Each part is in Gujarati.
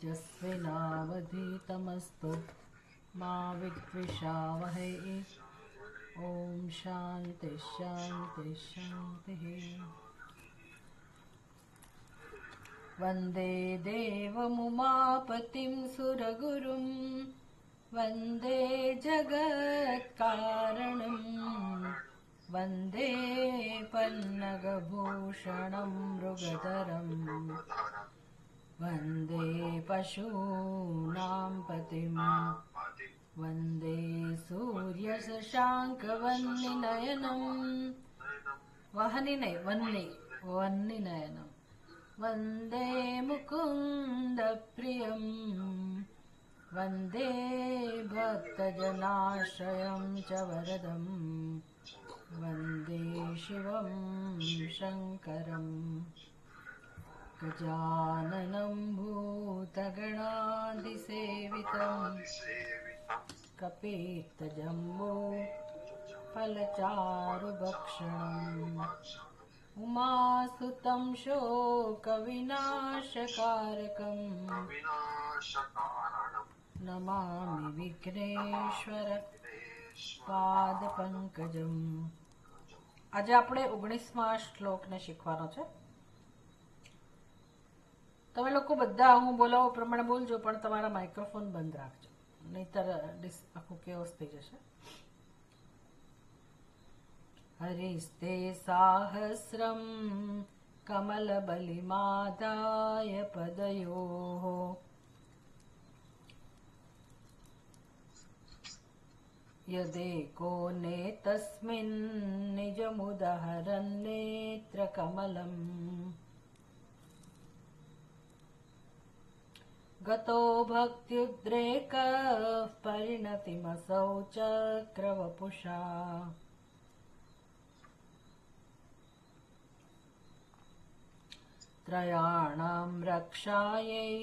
तेजस्विनावधीतमस्तु मा विद्विषावहै। ॐ शान्ति शान्ति शान्तिः। वन्दे देवमुमापतिं सुरगुरुं वन्दे जगत्कारणं वन्दे पन्नगभूषणं मृगधरं वन्दे पशूनां पतिं वन्दे सूर्यशशाङ्कवह्निनयनं वह्निनयनं वन्दे मुकुन्दप्रियं वन्दे भक्तजनाश्रयं च वरदं वन्दे शिवं शङ्करम्। गजाननं भूतगणादिसेवितं कपित्थजम्बो फलचारुभक्षणम् उमासुतं शोकविनाशकारकं नमामि विघ्नेश्वर पादपंकजं। આજે આપણે 19મા શ્લોકને શીખવાનો છે. તમે લોકો બધા હું બોલાવો પ્રમાણે બોલજો, પણ તમારા માઇક્રોફોન બંધ રાખજો, નહીતર આખું કેઓસ થઈ જશે. हरिस्ते साहस्रं कमलबलिमादाय पदयोः यदेको नेतस्मिन् निजमुदहरन्नेत्रकमलम् गतो भक्त्युद्रेकः परिणतिमसौ चक्रवपुषा त्रयाणां रक्षायै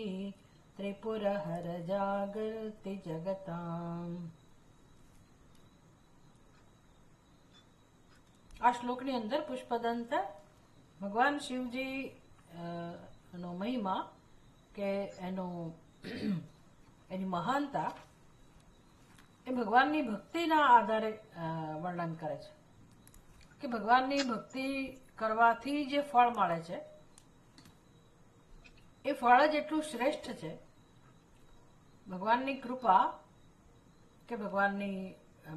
त्रिपुरहर जागर्ति जगताम्. આ શ્લોકની અંદર પુષ્પદંત ભગવાન શિવજી નો મહિમા કે એની મહાનતા એ ભગવાનની ભક્તિના આધારે વર્ણન કરે છે કે ભગવાનની ભક્તિ કરવાથી જે ફળ મળે છે એ ફળ જ એટલું શ્રેષ્ઠ છે. ભગવાનની કૃપા કે ભગવાનની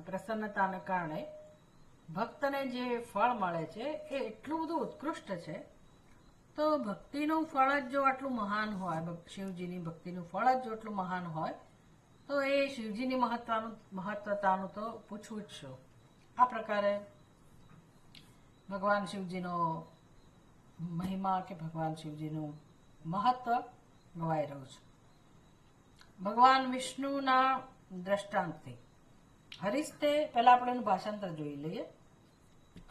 પ્રસન્નતાને કારણે ભક્તને જે ફળ મળે છે એ એટલું બધું ઉત્કૃષ્ટ છે. તો ભક્તિનું ફળ જ જો આટલું મહાન હોય, શિવજીની ભક્તિનું ફળ જ જો એટલું મહાન હોય, તો એ શિવજીની મહત્વતાનું તો પૂછવું જ શું. આ પ્રકારે ભગવાન શિવજીનો મહિમા કે ભગવાન શિવજીનું મહત્વ ગવાઈ રહ્યું છે. ભગવાન વિષ્ણુના દ્રષ્ટાંતથી હરિસ્તે, પહેલા આપણે એનું ભાષાંતર જોઈ લઈએ.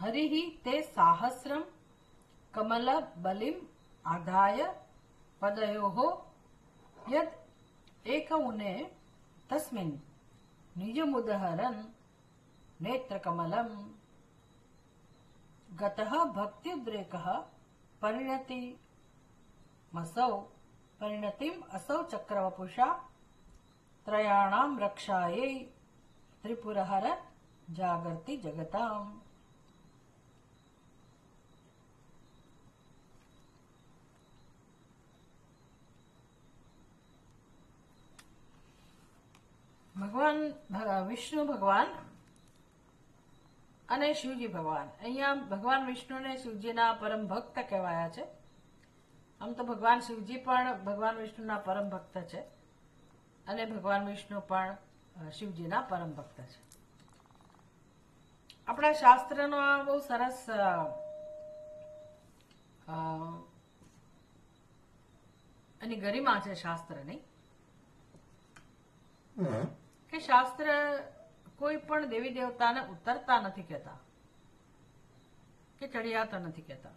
હરિ તે સાહસ્રમ કમલ બલિમ આધાય પદયોઃ યદ એકૌને તસ્મિન નિજમુદહરન નેત્રકમલમ ગતઃ ભક્ત્યુદ્રેકઃ પરિણતિમ असौ चक्रवपुषा त्रयाणां रक्षायै त्रिपुरहर जागर्ति जगताम्. ભગવાન વિષ્ણુ ભગવાન અને શિવજી ભગવાન, અહીંયા ભગવાન વિષ્ણુ ને શિવજીના પરમ ભક્ત કહેવાયા છે. આમ તો ભગવાન શિવજી પણ ભગવાન વિષ્ણુના પરમ ભક્ત છે અને ભગવાન વિષ્ણુ પણ શિવજીના પરમ ભક્ત છે. આપણા શાસ્ત્રનો આ બહુ સરસ એની ગરિમા છે શાસ્ત્રની, કે શાસ્ત્ર કોઈ પણ દેવી દેવતાને ઉતરતા નથી કહેતા કે ચડિયાતા નથી કહેતા.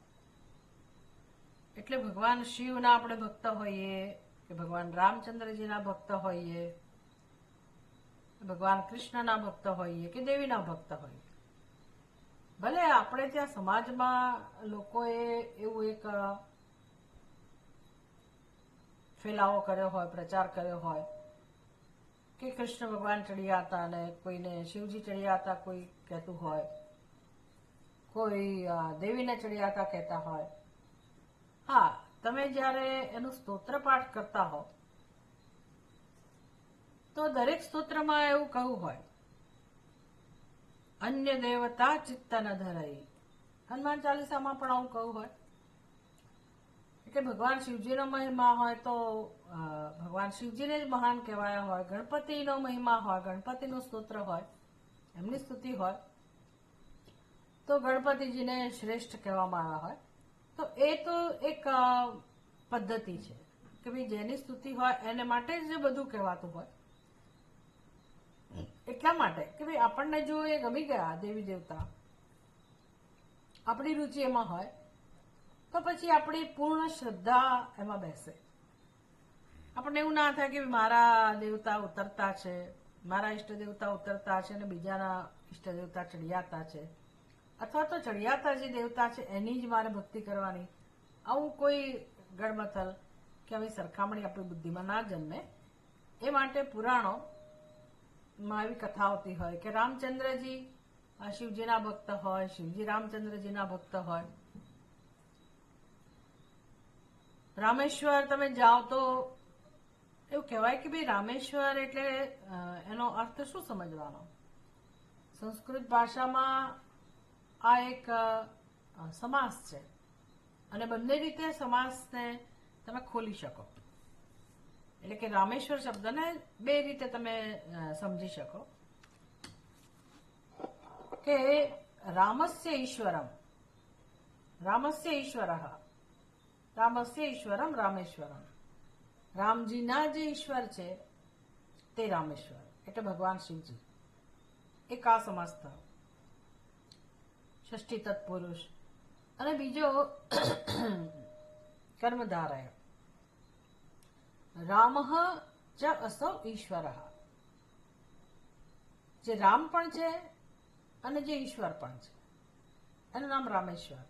એટલે ભગવાન શિવના આપણે ભક્ત હોઈએ કે ભગવાન રામચંદ્રજીના ભક્ત હોઈએ, ભગવાન કૃષ્ણના ભક્ત હોઈએ કે દેવીના ભક્ત હોઈએ, ભલે આપણે ત્યાં સમાજમાં લોકોએ એવું એક ફેલાવો કર્યો હોય, પ્રચાર કર્યો હોય કે કૃષ્ણ ભગવાન ચડ્યા હતા અને કોઈને શિવજી ચડ્યા હતા કોઈ કહેતું હોય, કોઈ દેવીને ચડ્યા હતા કહેતા હોય. હા, તમે જ્યારે એનું સ્તોત્ર પાઠ કરતા હો તો દરેક સ્તોત્રમાં એવું કહ્યું હોય, અન્ય દેવતા ચિત્ત ન ધરાઈ. હનુમાન ચાલીસામાં પણ આવું કહ્યું હોય કે ભગવાન શિવજીનો મહિમા હોય તો ભગવાન શિવજીને જ મહાન કહેવાયા હોય, ગણપતિનો મહિમા હોય, ગણપતિનું સ્તોત્ર હોય, એમની સ્તુતિ હોય તો ગણપતિજીને શ્રેષ્ઠ કહેવામાં આવ્યા હોય. તો એ તો એક પદ્ધતિ છે કે ભાઈ જેની સ્તુતિ હોય એને માટે જ બધું કહેવાતું હોય. એટલા માટે કે ભાઈ આપણને જો એ ગમી ગયા દેવી દેવતા, આપણી રુચિ એમાં હોય તો પછી આપણી પૂર્ણ શ્રદ્ધા એમાં બેસે. આપણને એવું ના થાય કે મારા દેવતા ઉતરતા છે, મારા ઈષ્ટ દેવતા ઉતરતા છે અને બીજાના ઈષ્ટ દેવતા ચડિયાતા છે, અથવા તો ચડિયાતા જે દેવતા છે એની જ મારે ભક્તિ કરવાની. આવું કોઈ ગડમથલ કે આવી સરખામણી આપણી બુદ્ધિમાં ના જન્મે એ માટે પુરાણોમાં એવી કથા આવતી હોય કે રામચંદ્રજી શિવજીના ભક્ત હોય, શિવજી રામચંદ્રજીના ભક્ત હોય. રામેશ્વર તમે જાઓ તો એવું કહેવાય કે ભાઈ રામેશ્વર એટલે એનો અર્થ શું સમજવાનો? સંસ્કૃત ભાષામાં આ એક સમાસ છે અને બંને રીતે સમાસને તમે ખોલી શકો. એટલે કે રામેશ્વર શબ્દને બે રીતે તમે સમજી શકો કે રામસ્ય ઈશ્વરમ, રામસ્ય ઈશ્વરઃ, રામસ્ય ઈશ્વરમ રામેશ્વરમ. રામજીના જે ઈશ્વર છે તે રામેશ્વર એટલે ભગવાન શિવજી. એક આ સમાસ થયો, ષષ્ઠી તત્પુરુષ. અને બીજો કર્મધારય, રામ ચ અસૌ ઈશ્વર. જે રામ પણ છે અને જે ઈશ્વર પણ છે એનું નામ રામેશ્વર.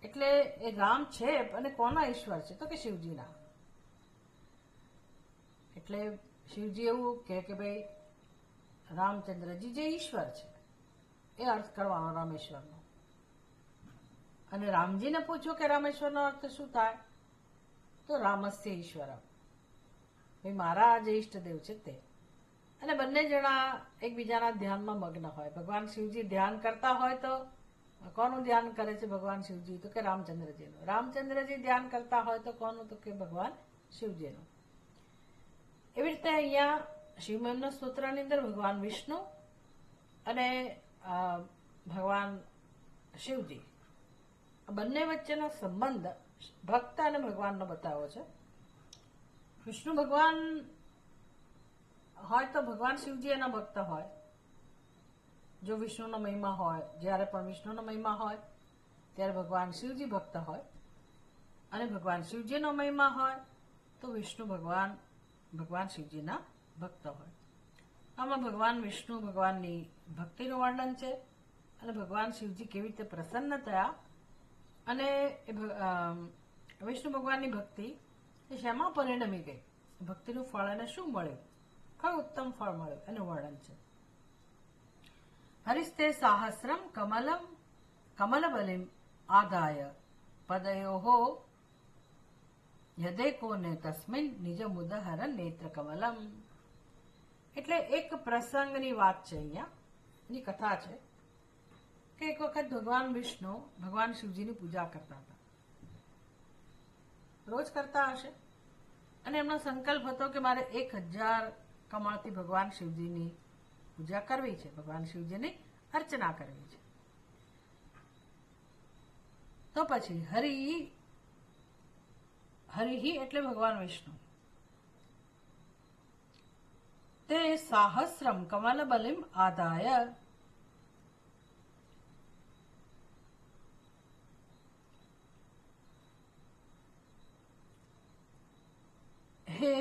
એટલે એ રામ છે અને કોના ઈશ્વર છે? તો કે શિવજીના. એટલે શિવજી એવું કે ભાઈ રામચંદ્રજી જે ઈશ્વર છે એ અર્થ કરવાનો રામેશ્વરનો. અને રામજીને પૂછ્યું કે રામેશ્વરનો અર્થ શું થાય? તો રામસ્ય ઈશ્વર, ભાઈ મારા જે ઈષ્ટદેવ છે તે. અને બંને જણા એકબીજાના ધ્યાનમાં મગ્ન હોય. ભગવાન શિવજી ધ્યાન કરતા હોય તો કોનું ધ્યાન કરે છે ભગવાન શિવજી? તો કે રામચંદ્રજીનું. રામચંદ્રજી ધ્યાન કરતા હોય તો કોનું? તો કે ભગવાન શિવજીનું. એવી રીતે અહીંયા શિવમહિમના સ્તોત્રની અંદર ભગવાન વિષ્ણુ અને ભગવાન શિવજી બંને વચ્ચેનો સંબંધ ભક્ત અને ભગવાનનો બતાવ્યો છે. વિષ્ણુ ભગવાન હોય તો ભગવાન શિવજી એના ભક્ત હોય. જો વિષ્ણુનો મહિમા હોય, જ્યારે પણ વિષ્ણુનો મહિમા હોય ત્યારે ભગવાન શિવજી ભક્ત હોય. અને ભગવાન શિવજીનો મહિમા હોય તો વિષ્ણુ ભગવાન ભગવાન શિવજીના ભક્ત હોય. આમાં ભગવાન વિષ્ણુ ભગવાનની ભક્તિનું વર્ણન છે અને ભગવાન શિવજી કેવી રીતે પ્રસન્ન થયા અને વિષ્ણુ ભગવાનની ભક્તિ એ શેમાં પરિણમી ગઈ, ભક્તિનું ફળ એને શું મળ્યું, કયું ઉત્તમ ફળ મળ્યું એનું વર્ણન છે. હરિસ્તે સાહસ્રમ કમલમ કમલબલિમ આદાય પદયોહો યદેકોને તસ્મિન નિજ મુદહર નેત્ર કમલમ. એટલે એક પ્રસંગની વાત છે અહીંયા, એની કથા છે કે એક વખત ભગવાન વિષ્ણુ ભગવાન શિવજીની પૂજા કરતા હતા. રોજ કરતા હશે અને એમનો સંકલ્પ હતો કે મારે 1000 કમળથી ભગવાન શિવજીની પૂજા કરવી છે, ભગવાન શિવજીની અર્ચના કરવી છે. તો પછી હરિ એટલે ભગવાન વિષ્ણુ તે સાહસ્રમ કમલ બલિમ આદાય હે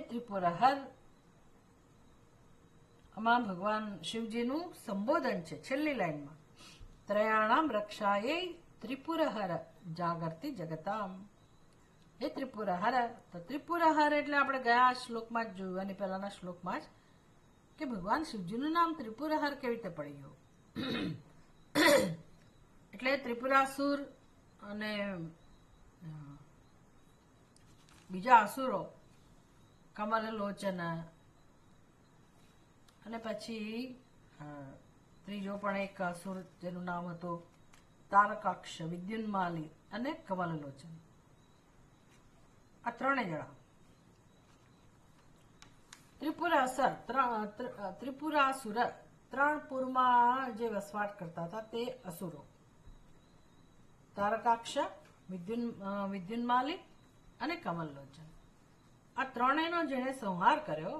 ત્રિપુરહર. આમાં ભગવાન શિવજીનું સંબોધન છે છેલ્લી લાઈનમાં, ત્રયાણામ રક્ષાએ ત્રિપુરહર જાગર્તિ જગતામ. હે ત્રિપુરાહર. તો ત્રિપુરાહર એટલે આપણે ગયા શ્લોકમાં જ જોયું, અને પહેલાના શ્લોકમાં જ, કે ભગવાન શિવજીનું નામ ત્રિપુરાહર કેવી રીતે પડી ગયું. એટલે ત્રિપુરાસુર અને બીજા અસુરો, કમલલોચન, અને પછી ત્રીજો પણ એક અસુર જેનું નામ હતું તારકાક્ષ, વિદ્યુન્માલી અને કમલલોચન. આ ત્રણેય જણા ત્રિપુરાસુર, ત્રણ પુરમાં જે વસવાટ કરતા હતા તે અસુરો, તારકાક્ષ, વિદ્યુન્માલી અને કમલલોચન. આ ત્રણેયનો જેને સંહાર કર્યો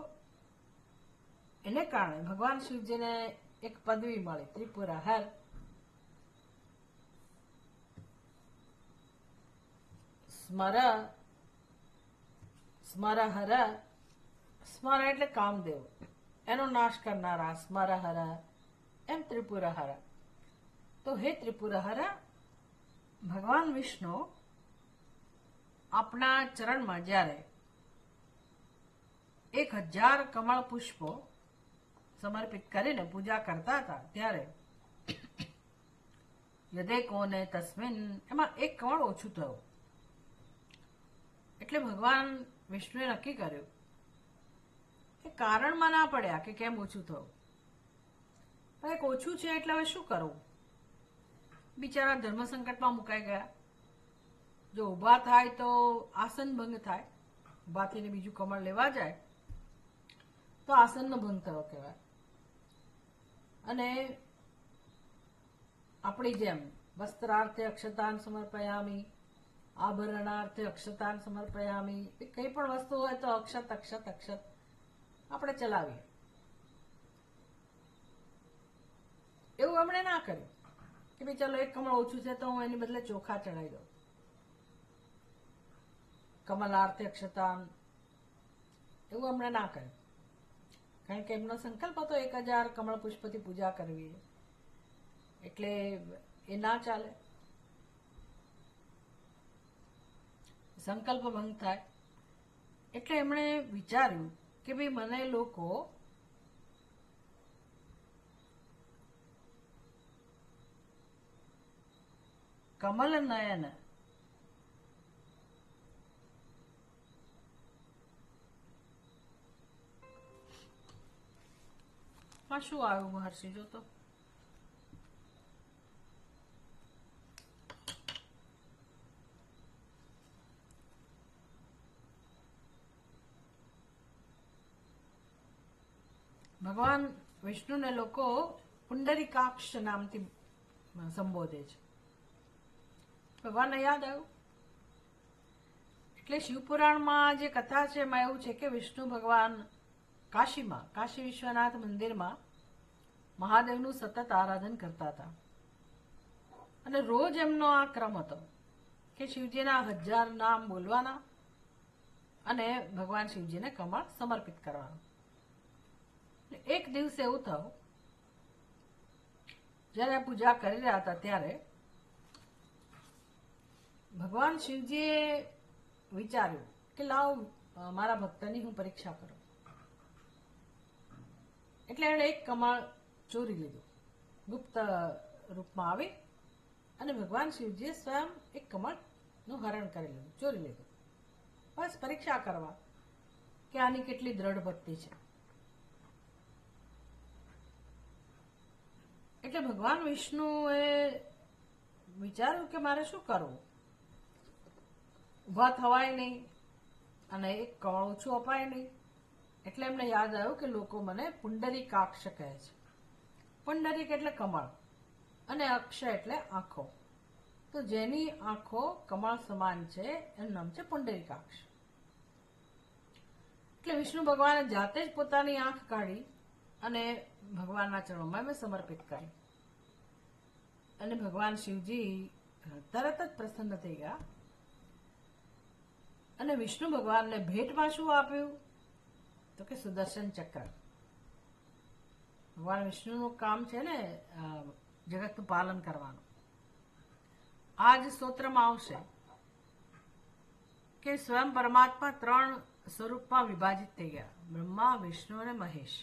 એને કારણે ભગવાન શિવજીને એક પદવી મળી, ત્રિપુરાહર. સ્મરહર, સ્મર એટલે કામદેવ, એનો નાશ કરનારા સ્મરહર, એમ ત્રિપુરાહર. તો હે ત્રિપુરાહર, ભગવાન વિષ્ણુ આપણા ચરણમાં જ્યારે 1000 કમળ પુષ્પો સમર્પિત કરીને પૂજા કરતા હતા ત્યારે યદે કોને તસ્મિન, એમાં એક કમળ ઓછું થયું. એટલે ભગવાન વિષ્ણુએ નક્કી કર્યું કે કારણમાં ના પડ્યા કે કેમ ઓછું થયું, પણ એક ઓછું છે એટલે હવે શું કરવું. બિચારા ધર્મ સંકટમાં મુકાઈ ગયા. જો ઊભા થાય તો આસન ભંગ થાય, ઊભા થઈને બીજું કમળ લેવા જાય તો આસનનો ભંગ થયો કહેવાય. અને આપણી જેમ વસ્ત્રાર્થે અક્ષતાન સમર્પયામી, આભરણાર્થે અક્ષતાન સમર્પયામી, કઈ પણ વસ્તુ હોય તો અક્ષત અક્ષત અક્ષત આપણે ચલાવીએ. એવું એમણે ના કર્યું કે ભાઈ ચાલો એક કમળ ઓછું છે તો હું એની બદલે ચોખા ચડાવી દઉં. કમલાર્થે અક્ષતાન એવું એમણે ના કર્યું, કારણ કે એમનો સંકલ્પ હતો 1000 કમળ પુષ્પથી પૂજા કરવી, એટલે એ ના ચાલે. સંકલ્પ ભંગ થાય. એટલે એમણે વિચાર્યું કે ભાઈ મને લોકો કમલ નયન માં શું આવ્યું મહર્ષિ? જો તો ભગવાન વિષ્ણુને લોકો પુંડરીકાક્ષ નામથી સંબોધે છે. ભગવાનને યાદ આવ્યું. એટલે શિવપુરાણમાં જે કથા છે એમાં એવું છે કે વિષ્ણુ ભગવાન કાશીમાં, કાશી વિશ્વનાથ મંદિરમાં મહાદેવનું સતત આરાધન કરતા હતા. અને રોજ એમનો આ ક્રમ હતો કે શિવજીના 1000 નામ બોલવાના અને ભગવાન શિવજીને કમળ સમર્પિત કરવાનું. એક દિવસે એવું થયું, જ્યારે પૂજા કરી રહ્યા હતા ત્યારે ભગવાન શિવજીએ વિચાર્યું કે લાવ મારા ભક્તની હું પરીક્ષા કરું. એટલે એણે એક કમળ ચોરી લીધું, ગુપ્ત રૂપમાં આવી, અને ભગવાન શિવજીએ સ્વયં એક કમળનું હરણ કરી લીધું, ચોરી લીધું, બસ પરીક્ષા કરવા કે આની કેટલી દ્રઢ ભક્તિ છે. એટલે ભગવાન વિષ્ણુએ વિચાર્યું કે મારે શું કરવું, ઊભા થવાય નહીં અને એક કમળ ઓછું અપાય નહીં. એટલે એમને યાદ આવ્યું કે લોકો મને પુંડરીકાક્ષ કહે છે. પુંડરીક એટલે કમળ અને અક્ષ એટલે આંખો. તો જેની આંખો કમળ સમાન છે એનું નામ છે પુંડરીકાક્ષ. એટલે વિષ્ણુ ભગવાને જાતે જ પોતાની આંખ કાઢી અને ભગવાનના ચરણોમાં મેં સમર્પિત કરી. અને ભગવાન શિવજી તરત જ પ્રસન્ન થઈ ગયા અને વિષ્ણુ ભગવાનને ભેટમાં શું આપ્યું તો કે સુદર્શન ચક્ર. ભગવાન વિષ્ણુનું કામ છે ને જગતનું પાલન કરવાનું. આ જ સ્તોત્રમાં આવશે કે સ્વયં પરમાત્મા 3 સ્વરૂપમાં વિભાજિત થઈ ગયા, બ્રહ્મા, વિષ્ણુ અને મહેશ.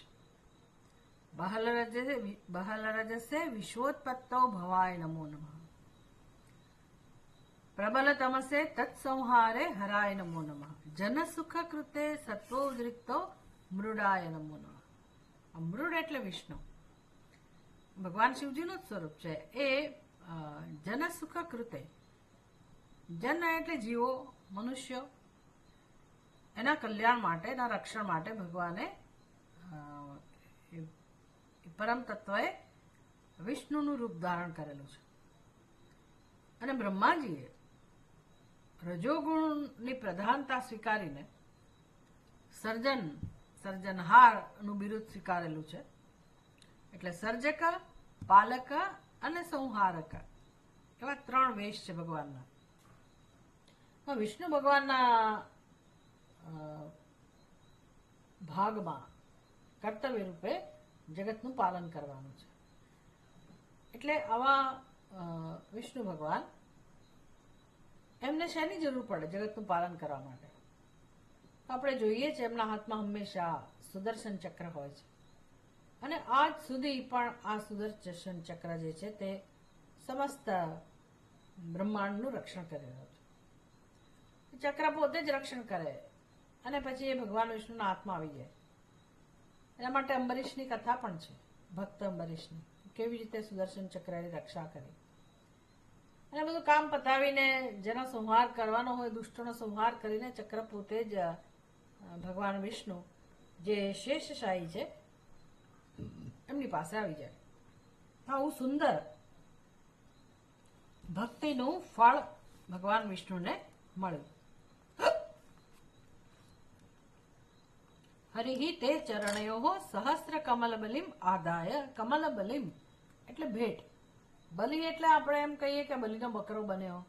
બહલરજસે વિશ્વોત્પત્તો ભવાય નમો નમઃ. પ્રબલ તમસે તત્સંહારે હરાય નમો નમઃ. જન સુખ કૃતે સત્વોદ્રિક્તો મૃડાય નમો નમઃ. મૃડ એટલે વિષ્ણુ, ભગવાન શિવજીનું જ સ્વરૂપ છે. એ જન સુખ કૃતે, જન એટલે જીવો, મનુષ્યો, એના કલ્યાણ માટે, એના રક્ષણ માટે ભગવાને પરમ તત્વએ વિષ્ણુનું રૂપ ધારણ કરેલું છે. અને બ્રહ્માજીએ રજોગુણની પ્રધાનતા સ્વીકારીને સર્જનહારનું બિરુદ સ્વીકારેલું છે. એટલે સર્જક, પાલક અને સંહારક એવા 3 વેશ છે ભગવાનના. વિષ્ણુ ભગવાનના ભાગમાં કર્તવ્ય રૂપે જગતનું પાલન કરવાનું છે. એટલે આવા વિષ્ણુ ભગવાન, એમને શેની જરૂર પડે જગતનું પાલન કરવા માટે? આપણે જોઈએ છે એમના હાથમાં હંમેશા સુદર્શન ચક્ર હોય છે. અને આજ સુધી પણ આ સુદર્શન ચક્ર જે છે તે સમસ્ત બ્રહ્માંડનું રક્ષણ કરી રહ્યો છે. ચક્ર પોતે જ રક્ષણ કરે અને પછી એ ભગવાન વિષ્ણુના હાથમાં આવી જાય. એના માટે અંબરીશની કથા પણ છે, ભક્ત અંબરીશની, કેવી રીતે સુદર્શન ચક્રની રક્ષા કરી. અને બધું કામ પતાવીને જેનો સંહાર કરવાનો હોય, દુષ્ટોનો સંહાર કરીને ચક્ર પોતે જ ભગવાન વિષ્ણુ જે શેષશાહી છે એમની પાસે આવી જાય. આવું સુંદર ભક્તિનું ફળ ભગવાન વિષ્ણુને મળ્યું. હરિ તે ચરણયો સહસ્ર કમલબલિમ આદાય. કમલબલિમ એટલે ભેટ. બલિ એટલે આપણે એમ કહીએ કે બલિનો બકરો બન્યો,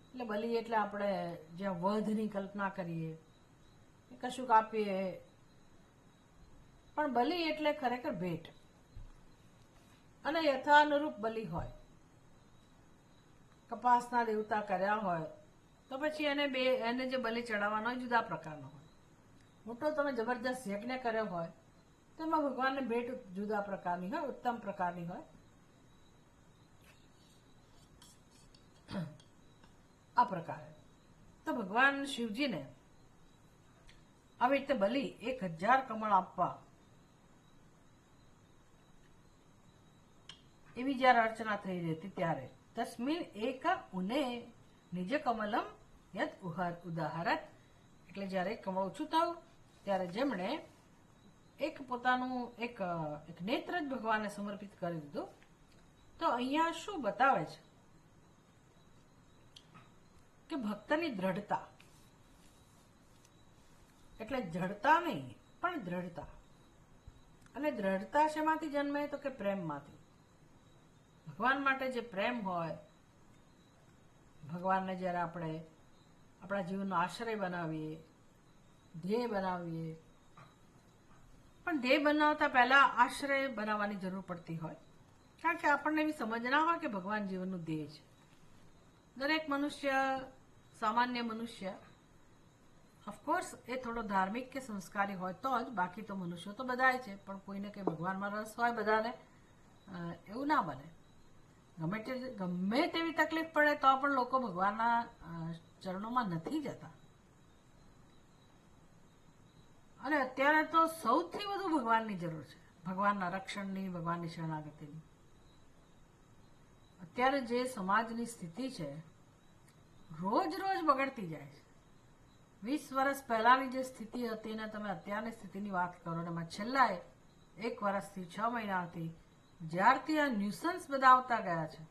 એટલે બલિ એટલે આપણે જ્યાં વધની કલ્પના કરીએ, કશુંક આપીએ, પણ બલિ એટલે ખરેખર ભેટ. અને યથાનુરૂપ બલિ હોય, કપાસના દેવતા કર્યા હોય તો પછી એને જે બલિ ચડાવવાનો હોય જુદા પ્રકારનો હોય. મોટો તમે જબરજસ્ત યજ્ઞ કર્યો હોય તો એમાં ભગવાનને ભેટ જુદા પ્રકારની હોય, ઉત્તમ પ્રકારની હોય. આ પ્રકારે તો ભગવાન શિવજીને આવી રીતે બલિ 1000 કમળ આપવા એવી જયારે અર્ચના થઈ રહી હતી ત્યારે તસ્મિન એક ઉને નિજ કમલમ યદ ઉદાહરત. એટલે જયારે કમળ ઓછું થયું ત્યારે જેમણે પોતાનું એક નેત્ર જ ભગવાનને સમર્પિત કરી દીધું. તો અહીંયા શું બતાવે છે કે ભક્તની દ્રઢતા, એટલે જડતા નહીં પણ દ્રઢતા. અને દ્રઢતા શેમાંથી જન્મે? તો કે પ્રેમમાંથી. ભગવાન માટે જે પ્રેમ હોય, ભગવાનને જ્યારે આપણે આપણા જીવનનો આશ્રય બનાવીએ, ધ્યેય બનાવીએ, પણ ધ્યેય બનાવતા પહેલા આશ્રય બનાવવાની જરૂર પડતી હોય. કારણ કે આપણને એવી સમજ ના હોય કે ભગવાન જીવનનું ધ્યેય છે. દરેક મનુષ્ય, સામાન્ય મનુષ્ય, ઓફકોર્સ એ થોડો ધાર્મિક કે સંસ્કારી હોય તો જ, બાકી તો મનુષ્યો તો બધાય છે, પણ કોઈને કંઈ ભગવાનમાં રસ હોય બધાને, એવું ના બને. ગમે તેવી તકલીફ પડે તો પણ લોકો ભગવાનના ચરણોમાં નથી જતા. અને અત્યારે તો સૌથી વધુ ભગવાનની જરૂર છે, ભગવાનના રક્ષણની, ભગવાનની શરણાગતિની. અત્યારે જે સમાજની સ્થિતિ છે રોજ રોજ બગડતી જાય છે. 20 વર્ષ પહેલાની જે સ્થિતિ હતી ને તમે અત્યારની સ્થિતિની વાત કરો, એમાં છેલ્લા 1 વર્ષથી 6 મહિનાથી જ્યારથી આ ન્યુસન્સ બધા આવતા ગયા છે,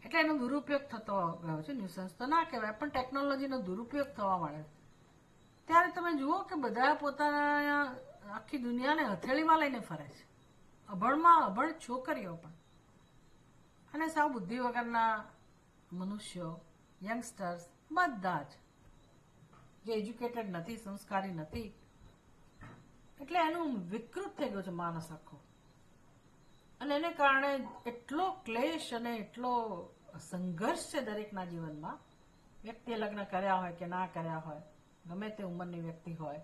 એટલે એનો દુરુપયોગ થતો ગયો છે. ન્યુસન્સ તો ના કહેવાય, પણ ટેકનોલોજીનો દુરુપયોગ થવા મળે. ત્યારે તમે જુઓ કે બધા પોતાના આખી દુનિયાને હથેળીમાં લઈને ફરે છે, અભણમાં અભણ છોકરીઓ પણ, અને સાવ બુદ્ધિ વગરના મનુષ્યો, યંગસ્ટર્સ, બધા જ જે એજ્યુકેટેડ નથી, સંસ્કારી નથી. એટલે એનું વિકૃત થઈ ગયું છે માનસ આખો. અને એને કારણે એટલો ક્લેશ અને એટલો સંઘર્ષ છે દરેકના જીવનમાં વ્યક્તિએ લગ્ન કર્યા હોય કે ના કર્યા હોય, ગમે તે ઉંમરની વ્યક્તિ હોય,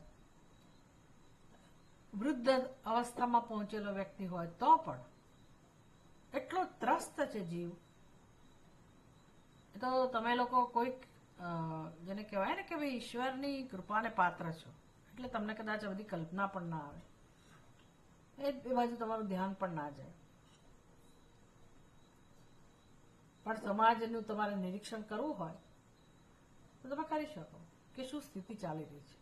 વૃદ્ધ અવસ્થામાં પહોંચેલો વ્યક્તિ હોય તો પણ એટલો ત્રસ્ત છે જીવ. તો તમે લોકો કોઈક જેને કહેવાય ને કે ભાઈ ઈશ્વરની કૃપાને પાત્ર છો, એટલે તમને કદાચ આ બધી કલ્પના પણ ના આવે, એ બાજુ તમારું ધ્યાન પણ ના જાય. પણ સમાજનું તમારે નિરીક્ષણ કરવું હોય તો તમે કરી શકો કે શું સ્થિતિ ચાલી રહી છે.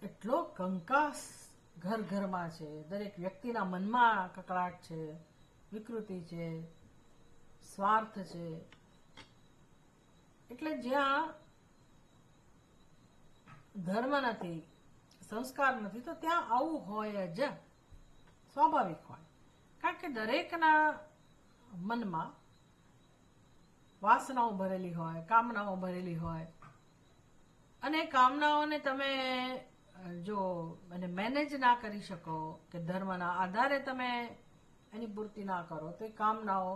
એટલો કંકાસ ઘર ઘરમાં છે, દરેક વ્યક્તિના મનમાં કકળાટ છે, વિકૃતિ છે, સ્વાર્થ છે. એટલે જ્યાં ધર્મ નથી, સંસ્કાર નથી, તો ત્યાં આવું હોય જ, સ્વાભાવિક હોય. કારણ કે દરેકના મનમાં વાસનાઓ ભરેલી હોય, કામનાઓ ભરેલી હોય, અને કામનાઓને તમે જો મેનેજ ના કરી શકો કે ધર્મના આધારે તમે એની પૂર્તિ ના કરો તો એ કામનાઓ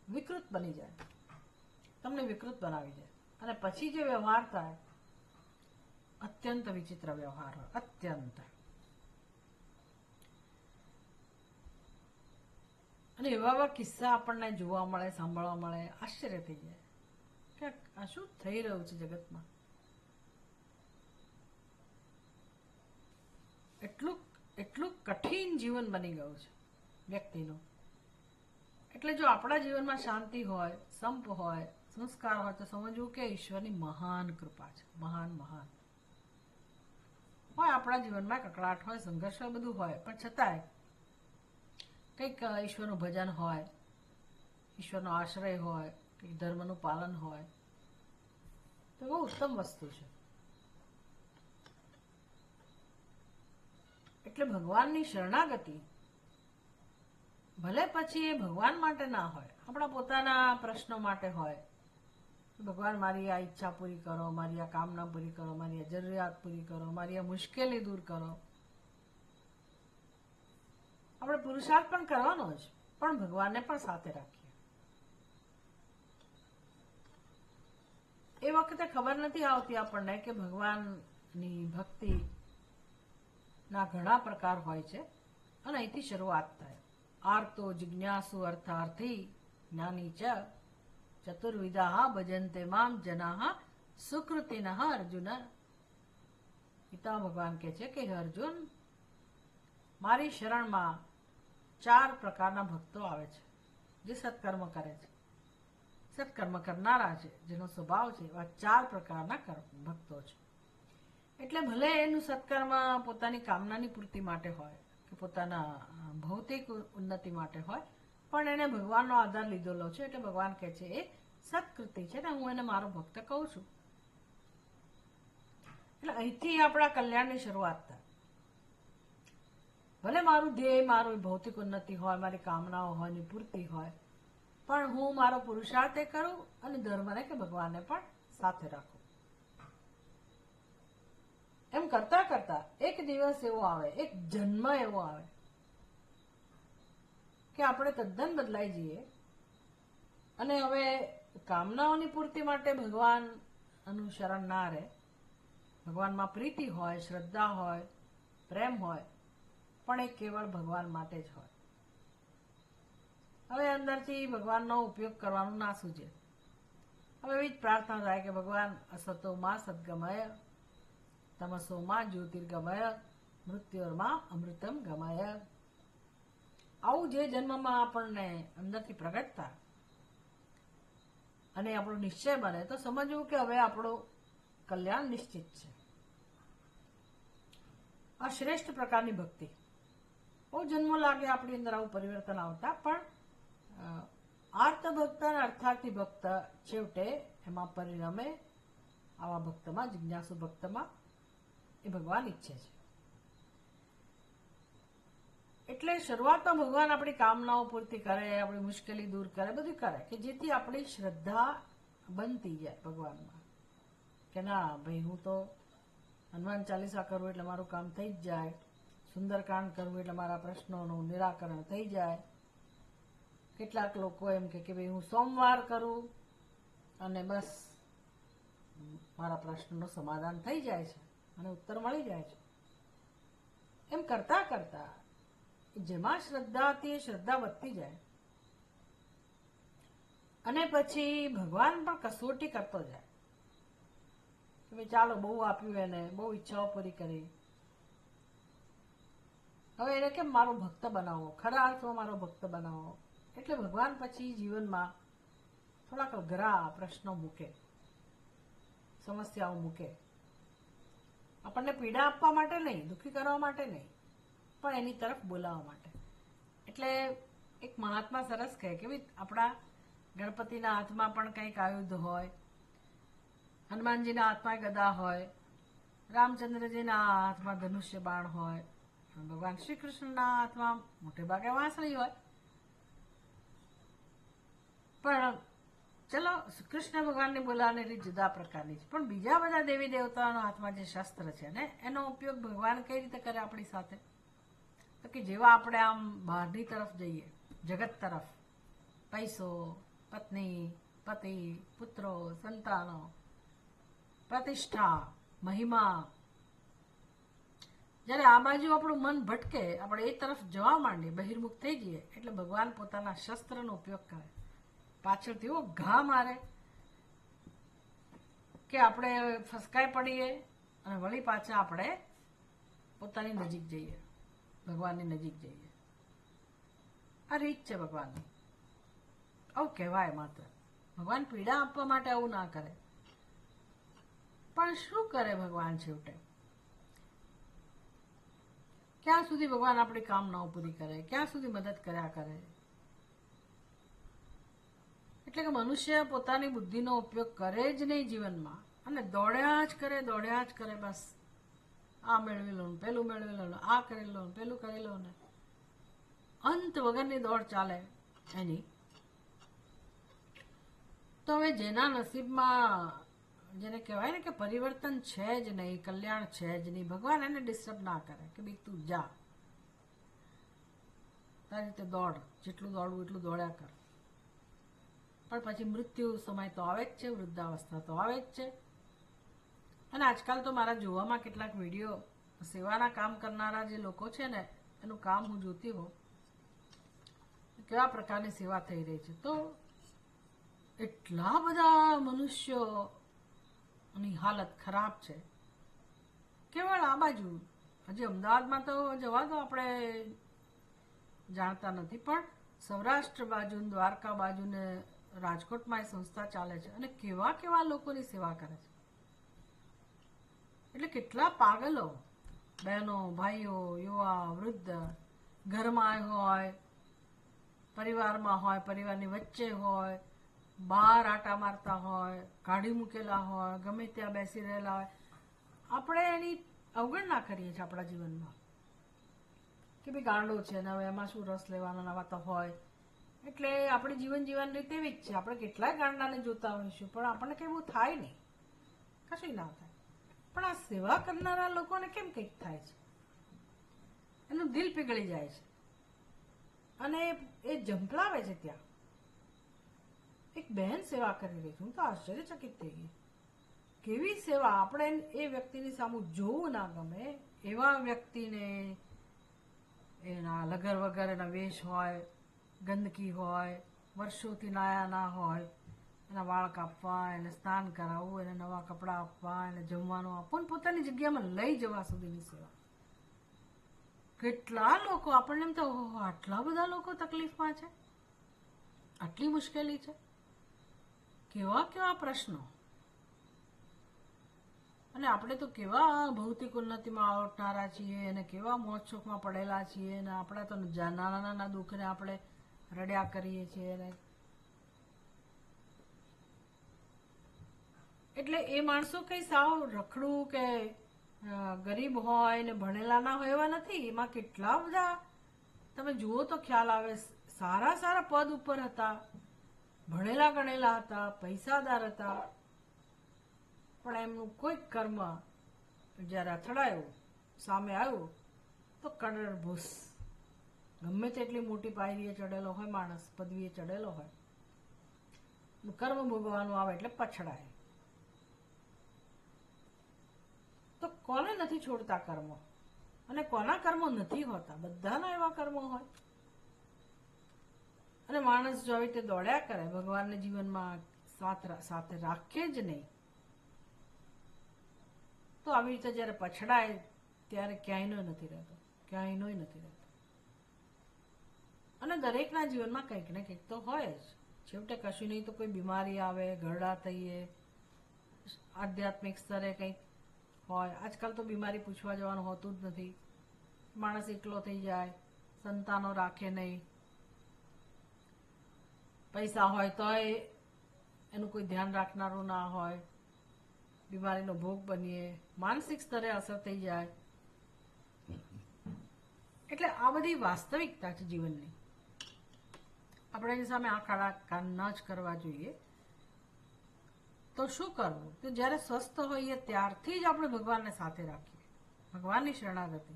વિકૃત બની જાય, તમને વિકૃત બનાવી જાય. અને પછી જે વ્યવહાર થાય અત્યંત વિચિત્ર વ્યવહાર હોય, અત્યંત. અને એવા કિસ્સા આપણને જોવા મળે, સાંભળવા મળે, આશ્ચર્ય થઈ જાય કે આ શું થઈ રહ્યું છે જગતમાં. એટલું કઠિન જીવન બની ગયું છે વ્યક્તિનું. એટલે જો આપણા જીવનમાં શાંતિ હોય, સંપ હોય, સંસ્કાર હોય તો સમજવું કે ઈશ્વરની મહાન કૃપા છે. મહાન મહાન હોય આપણા જીવનમાં કકળાટ હોય, સંઘર્ષ હોય, બધું હોય, પણ છતાંય કંઈક ઈશ્વરનું ભજન હોય, ઈશ્વરનો આશ્રય હોય, કંઈક ધર્મનું પાલન હોય તો બહુ ઉત્તમ વસ્તુ છે. એટલે ભગવાનની શરણાગતિ ભલે પછી એ ભગવાન માટે ના હોય, આપણા પોતાના પ્રશ્નો માટે હોય. ભગવાન મારી આ ઈચ્છા પૂરી કરો, મારી આ કામના પૂરી કરો, મારી આ જરૂરિયાત પૂરી કરો, મારી આ મુશ્કેલી દૂર કરો. આપણે પુરુષાર્થ પણ કરવાનો જ, પણ ભગવાનને પણ સાથે રાખીએ. એ વખતે ખબર નથી આવતી આપણને કે ભગવાનની ભક્તિ ના ઘણા પ્રકાર હોય છે, અને અહીંથી શરૂઆત થાય. આર્તો જિજ્ઞાસુ અર્થાર્થી જ્ઞાની ચ ચતુર્વિધા ભજન્તે મામ જનાઃ સુકૃતિનઃ અર્જુન. ગીતા ભગવાન કહે છે કે અર્જુન, મારી શરણમાં 4 પ્રકારના ભક્તો આવે છે, જે સત્કર્મ કરે છે, સત્કર્મ કરનારા છે, જેનો સ્વભાવ છે. એવા 4 પ્રકારના ભક્તો છે. એટલે ભલે એનું સત્કર્મ પોતાની કામનાની પૂર્તિ માટે હોય કે પોતાના ભૌતિક ઉન્નતિ માટે હોય, પણ એને ભગવાનનો આધાર લીધેલો છે. એટલે ભગવાન કહે છે એ સત્કૃતિ છે ને હું એને મારો ભક્ત કહું છું. એટલે અહીંથી આપણા કલ્યાણની શરૂઆત થાય. ભલે મારું ધ્યેય, મારું ભૌતિક ઉન્નતિ હોય, મારી કામનાઓ હોય, એની પૂર્તિ હોય, પણ હું મારો પુરુષાર્થ એ કરું અને ધર્મને કે ભગવાનને પણ સાથે રાખું. એમ કરતા કરતા એક દિવસ એવો આવે, એક જન્મ એવો આવે કે આપણે તદ્દન બદલાઈ જઈએ અને હવે કામનાઓની પૂર્તિ માટે ભગવાન અનુસરણ ના રહે. ભગવાનમાં પ્રીતિ હોય, શ્રદ્ધા હોય, પ્રેમ હોય, પણ એ કેવળ ભગવાન માટે જ હોય. હવે અંદરથી ભગવાનનો ઉપયોગ કરવાનું ના સૂજે. હવે એવી જ પ્રાર્થના થાય કે ભગવાન અસતો માં સદગમય, તમસો માં જ્યોતિર્ગમય, મૃત્યોર્માં અમૃતમ ગમય. આવું જે જન્મમાં આપણને અંદરથી પ્રગટ થાય અને આપણો નિશ્ચય બને તો સમજવું કે હવે આપણું કલ્યાણ નિશ્ચિત છે. આ શ્રેષ્ઠ પ્રકારની ભક્તિ. બહુ જન્મો લાગે આપણી અંદર આવું પરિવર્તન આવતા, પણ આર્ત ભક્ત અને અર્થાર્થી ભક્ત છેવટે એમાં પરિણમે. આવા ભક્તમાં, જિજ્ઞાસુ ભક્તમાં એ ભગવાન ઈચ્છે છે. એટલે શરૂઆતમાં ભગવાન આપણી કામનાઓ પૂર્તિ કરે, આપણી મુશ્કેલી દૂર કરે, બધું કરે કે જેથી આપણી શ્રદ્ધા બનતી જાય ભગવાનમાં કે ના ભાઈ હું તો હનુમાન ચાલીસા કરું એટલે મારું કામ થઈ જ જાય, સુંદરકાંડ કરવું એટલે મારા પ્રશ્નોનું નિરાકરણ થઈ જાય. કેટલાક લોકો એમ કે ભાઈ હું સોમવાર કરું અને બસ મારા પ્રશ્નનું સમાધાન થઈ જાય છે અને ઉત્તર મળી જાય છે. એમ કરતા કરતા જેમાં શ્રદ્ધા હતી એ શ્રદ્ધા વધતી જાય અને પછી ભગવાન પણ કસોટી કરતો જાય કે ભાઈ ચાલો બહુ આપ્યું, એને બહુ ઈચ્છાઓ પૂરી કરી, હવે એને કેમ મારો ભક્ત બનાવો, ખરા અર્થમાં મારો ભક્ત બનાવો. એટલે ભગવાન પછી જીવનમાં થોડાક અઘરા પ્રશ્નો મૂકે, સમસ્યાઓ મૂકે. આપણને પીડા આપવા માટે નહીં, દુઃખી કરવા માટે નહીં, પણ એની તરફ બોલાવવા માટે. એટલે એક મહાત્મા સરસ કહે કે ભાઈ આપણા ગણપતિના હાથમાં પણ કંઈક આયુધ હોય, હનુમાનજીના હાથમાં ગદા હોય, રામચંદ્રજીના હાથમાં ધનુષ્ય બાણ હોય, ભગવાન શ્રી કૃષ્ણના હાથમાં મોટે ભાગે વાંસળી હોય. પણ ચલો કૃષ્ણ ભગવાનની બોલાવવાની રીત જુદા પ્રકારની છે, પણ બીજા બધા દેવી દેવતાઓના હાથમાં જે શસ્ત્ર છે ને એનો ઉપયોગ ભગવાન કઈ રીતે કરે આપણી સાથે? તો કે જેવા આપણે આમ બહારની તરફ જઈએ, જગત તરફ, પૈસો, પત્ની, પતિ, પુત્રો, સંતાનો, પ્રતિષ્ઠા, મહિમા, જ્યારે આ બાજુ આપણું મન ભટકે, આપણે એ તરફ જવા માંડીએ, બહિર્મુખ થઈ જઈએ, એટલે ભગવાન પોતાના શસ્ત્રનો ઉપયોગ કરે. પાછળથી એવો ઘા મારે કે આપણે ફસકાઈ પડીએ અને વળી પાછા આપણે પોતાની નજીક જઈએ, ભગવાનની નજીક જઈએ. આ રીત છે ભગવાનની. આવું કહેવાય માત્ર. ભગવાન પીડા આપવા માટે આવું ના કરે. પણ શું કરે ભગવાન છેવટે? ક્યાં સુધી ભગવાન આપણી કામનાઓ પૂરી કરે? ક્યાં સુધી મદદ કર્યા કરે? એટલે કે મનુષ્ય પોતાની બુદ્ધિનો ઉપયોગ કરે જ નહીં જીવનમાં, અને દોડ્યા જ કરે, બસ આ મેળવી લો, પેલું મેળવી લો, આ કરી લો, પેલું કરી લો ને અંત વગરની દોડ ચાલે એની. તો હવે જેના નસીબમાં, જેને કહેવાય ને કે પરિવર્તન છે જ નહીં, કલ્યાણ છે જ નહીં, ભગવાન એને ડિસ્ટર્બ ના કરે કે ભાઈ તું જા, તારી રીતે દોડ, જેટલું દોડવું એટલું દોડ્યા કર. પણ પછી મૃત્યુ સમય તો આવે જ છે, વૃદ્ધાવસ્થા તો આવે જ છે. અને આજકાલ તો મારા જોવામાં કેટલાક વિડીયો, સેવાના કામ કરનારા જે લોકો છે ને, એનું કામ હું જોતી હોઉં, કેવા પ્રકારની સેવા થઈ રહી છે. તો એટલા બધા મનુષ્યોની હાલત ખરાબ છે. કેવળ આ બાજુ, હજી અમદાવાદમાં તો જવા દો, આપણે જાણતા નથી, પણ સૌરાષ્ટ્ર બાજુ, દ્વારકા બાજુ ને રાજકોટમાં એ સંસ્થા ચાલે છે અને કેવા કેવા લોકોની સેવા કરે છે. એટલે કેટલા પાગલો, બહેનો, ભાઈઓ, યુવા, વૃદ્ધ, ઘરમાં હોય, પરિવારમાં હોય, પરિવારની વચ્ચે હોય, બહાર આટા મારતા હોય, કાઢી મૂકેલા હોય, ગમે ત્યાં બેસી રહેલા હોય. આપણે એની અવગણના કરીએ છીએ આપણા જીવનમાં કે ભાઈ ગાંડો છે ને હવે એમાં શું રસ લેવાના, નવા તો હોય. એટલે આપણી જીવન જીવન રીતે એવી જ છે. આપણે કેટલાય ગાંડાને જોતા હોઈશું, પણ આપણને કંઈ એવું થાય નહીં, કશું ના થાય. પણ આ સેવા કરનારા લોકોને કેમ કંઈક થાય છે? એનું દિલ પીગળી જાય છે અને એ ઝંપલાવે છે. ત્યાં એક બહેન સેવા કરી રહી છે, હું તો આશ્ચર્યચકિત થઈ ગઈ. કેવી સેવા! આપણે એ વ્યક્તિની સામે જોવું ના ગમે એવા વ્યક્તિને, એના લગર વગર એના વેશ હોય, ગંદકી હોય, વર્ષોથી નાયા ના હોય, એના વાળ કાપવા, એને સ્નાન કરાવવું, એને નવા કપડાં આપવા, એને જમવાનું આપવું, પોતાની જગ્યામાં લઈ જવા સુધીની સેવા. કેટલા લોકો, આપણને એમ તો આટલા બધા લોકો તકલીફમાં છે, આટલી મુશ્કેલી છે, કેવા કેવા પ્રશ્નો. અને આપણે તો કેવા ભૌતિક ઉન્નતિમાં આવનારા છીએ અને કેવા મોજ શોખમાં પડેલા છીએ, અને આપણે તો નાના નાના દુઃખને આપણે રડ્યા કરીએ છીએ. એટલે એ માણસો કઈ સાવ રખડું કે ગરીબ હોય ને ભણેલા ના હોય એવા નથી. એમાં કેટલા બધા તમે જુઓ તો ખ્યાલ આવે. સારા સારા પદ ઉપર હતા, ભણેલા ગણેલા હતા, પૈસાદાર હતા, પણ એમનું કોઈક કર્મ જ્યારે અથડાયું, સામે આવ્યું, તો કડર ભૂસ. ગમે તેટલી મોટી પાયરીએ ચડેલો હોય માણસ, પદવીએ ચડેલો હોય, કર્મ ભોગવવાનું આવે એટલે પછડાય. કોને નથી છોડતા કર્મો, અને કોના કર્મો નથી હોતા? બધાના એવા કર્મો હોય. અને માણસ જો આવી રીતે દોડ્યા કરે, ભગવાનને જીવનમાં સાથે રાખે જ નહીં, તો આવી રીતે જયારે પછડાય ત્યારે ક્યાંયનો નથી રહેતો, ક્યાંયનો નથી રહેતો. અને દરેકના જીવનમાં કંઈક ને કંઈક તો હોય જ. છેવટે કશું નહીં તો કોઈ બીમારી આવે, ઘરડા થઈએ, આધ્યાત્મિક સ્તરે કંઈક હોય. આજકાલ તો બીમારી પૂછવા જવાનું હોતું જ નથી. માણસ એકલો થઈ જાય, સંતાનો રાખે નહીં, પૈસા હોય તો એનું કોઈ ધ્યાન રાખનારું ના હોય, બીમારીનો ભોગ બનીએ, માનસિક સ્તરે અસર થઈ જાય. એટલે આ બધી વાસ્તવિકતા છે જીવનની. આપણે એની સામે આંખ આડા કાન ન જ કરવા જોઈએ. તો શું કરવું? તો જ્યારે સ્વસ્થ હોઈએ ત્યારથી જ આપણે ભગવાનને સાથે રાખીએ, ભગવાનની શરણાગતિ.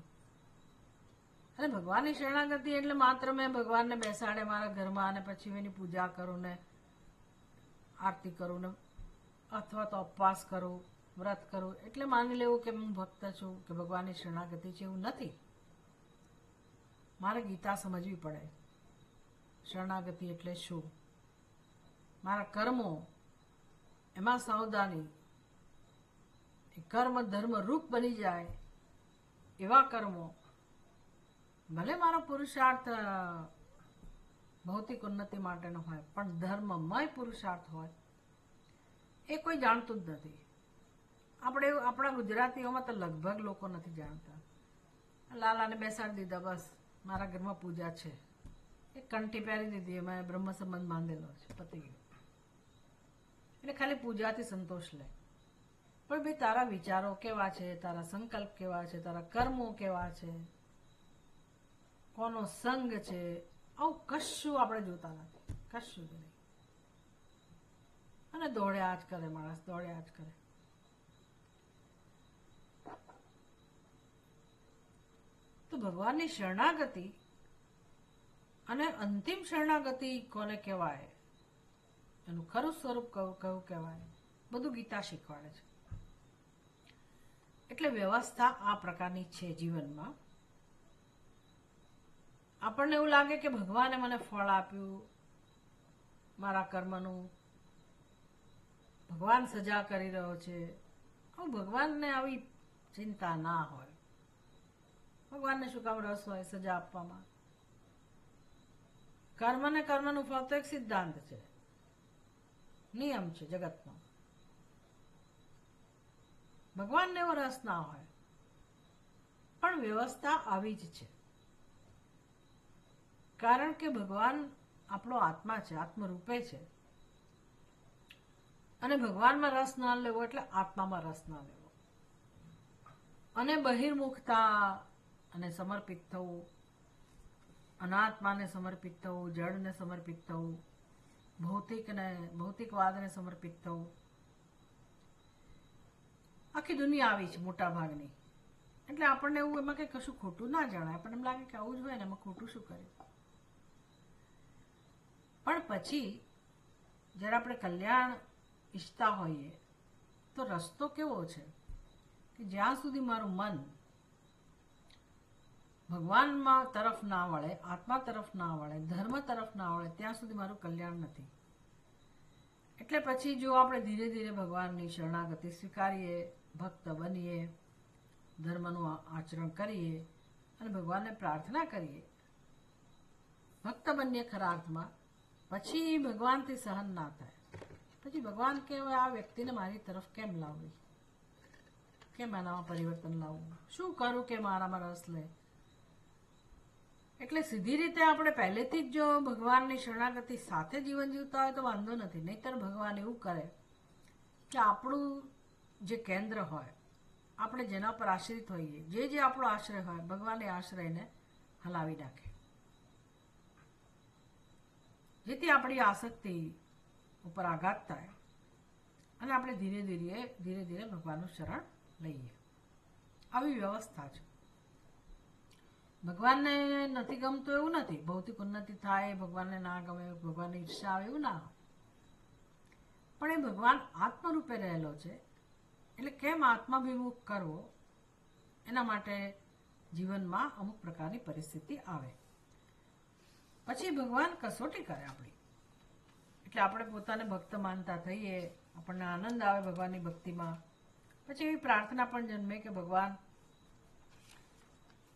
અને ભગવાનની શરણાગતિ એટલે માત્ર મેં ભગવાનને બેસાડે મારા ઘરમાં અને પછી એની પૂજા કરું ને આરતી કરું ને, અથવા તો ઉપવાસ કરું, વ્રત કરું એટલે માની લેવું કે હું ભક્ત છું, કે ભગવાનની શરણાગતિ છે. એવું નથી. મારે ગીતા સમજવી પડે. શરણાગતિ એટલે શું? મારા કર્મો એમાં સાવધાની, કર્મ ધર્મ રૂપ બની જાય એવા કર્મો. ભલે મારો પુરુષાર્થ ભૌતિક ઉન્નતિ માટેનો હોય, પણ ધર્મમય પુરુષાર્થ હોય એ કોઈ જાણતું જ નથી. આપણે આપણા ગુજરાતીઓમાં તો લગભગ લોકો નથી જાણતા. લાલાને બેસાડી દીધા, બસ મારા ઘરમાં પૂજા છે, એ કંઠી પહેરી દીધી, એમાં બ્રહ્મ સંબંધ બાંધેલો છે, પતી ગયું. એટલે ખાલી પૂજાથી સંતોષ લે. પણ ભાઈ તારા વિચારો કેવા છે, તારા સંકલ્પ કેવા છે, તારા કર્મો કેવા છે, કોનો સંગ છે, આવું કશું આપણે જોતા નથી, કશું જ નહીં. અને દોડ્યા જ કરે માણસ, દોડ્યા જ કરે. તો ભગવાનની શરણાગતિ અને અંતિમ શરણાગતિ કોને કહેવાય, એનું ખરું સ્વરૂપ કયું કહેવાય, બધું ગીતા શીખવાડે છે. એટલે વ્યવસ્થા આ પ્રકારની છે જીવનમાં. આપણને એવું લાગે કે ભગવાને મને ફળ આપ્યું મારા કર્મનું, ભગવાન સજા કરી રહ્યો છે. ભગવાનને આવી ચિંતા ના હોય. ભગવાનને શું કામ રસ હોય સજા આપવામાં? કર્મ ને કર્મનું ફળ તો એક સિદ્ધાંત છે, નિયમ છે જગતનો. ભગવાનને એવો રસ ના હોય. પણ વ્યવસ્થા આવી જ છે, કારણ કે ભગવાન આપણો આત્મા છે, આત્મરૂપે છે. અને ભગવાનમાં રસ ના લેવો એટલે આત્મામાં રસ ના લેવો. અને બહિર્મુખતા અને સમર્પિત થવું, અનાત્માને સમર્પિત થવું, જડને સમર્પિત થવું, ભૌતિકવાદને સમર્પિત થવું. આખી દુનિયા આવી છે મોટા ભાગની. એટલે આપણને એવું એમાં કંઈ કશું ખોટું ના જણાય. આપણને એમ લાગે કે આવું જ હોય ને, એમાં ખોટું શું કરે. પણ પછી જ્યારે આપણે કલ્યાણ ઈચ્છતા હોઈએ તો રસ્તો કેવો છે કે જ્યાં સુધી મારું મન ભગવાનમાં તરફ ના વળે, આત્મા તરફ ના વળે, ધર્મ તરફ ના વળે, ત્યાં સુધી મારું કલ્યાણ નથી. એટલે પછી જો આપણે ધીરે ધીરે ભગવાનની શરણાગતિ સ્વીકારીએ, ભક્ત બનીએ, ધર્મનું આચરણ કરીએ અને ભગવાનને પ્રાર્થના કરીએ, ભક્ત બનીએ ખરા અર્થમાં, પછી ભગવાનથી સહન ના થાય. પછી ભગવાન કે આ વ્યક્તિને મારી તરફ કેમ લાવવી, કેમ આનામાં પરિવર્તન લાવવું, શું કરું કે મારામાં રસ લે. એટલે સીધી રીતે આપણે પહેલેથી જ જો ભગવાનની શરણાગતિ સાથે જીવન જીવતા હોય તો વાંધો નથી. નહીતર ભગવાન એવું કરે કે આપણું જે કેન્દ્ર હોય, આપણે જેના પર આશ્રિત હોઈએ, જે આપણો આશ્રય હોય, ભગવાન એ આશ્રયને હલાવી નાખે, જેથી આપણી આસક્તિ ઉપર આઘાત થાય અને આપણે ધીરે ધીરે ભગવાનનું શરણ લઈએ. આવી વ્યવસ્થા છે. ભગવાનને નથી ગમતું એવું નથી, ભૌતિક ઉન્નતિ થાય, ભગવાનને ના ગમે, ભગવાનની ઈર્ષા આવે એવું ના હોય. પણ એ ભગવાન આત્મરૂપે રહેલો છે. એટલે કેમ આત્માભિમુખ કરવો એના માટે જીવનમાં અમુક પ્રકારની પરિસ્થિતિ આવે, પછી ભગવાન કસોટી કરે આપણી. એટલે આપણે પોતાને ભક્ત માનતા થઈએ, આપણને આનંદ આવે ભગવાનની ભક્તિમાં. પછી એવી પ્રાર્થના પણ જન્મે કે ભગવાન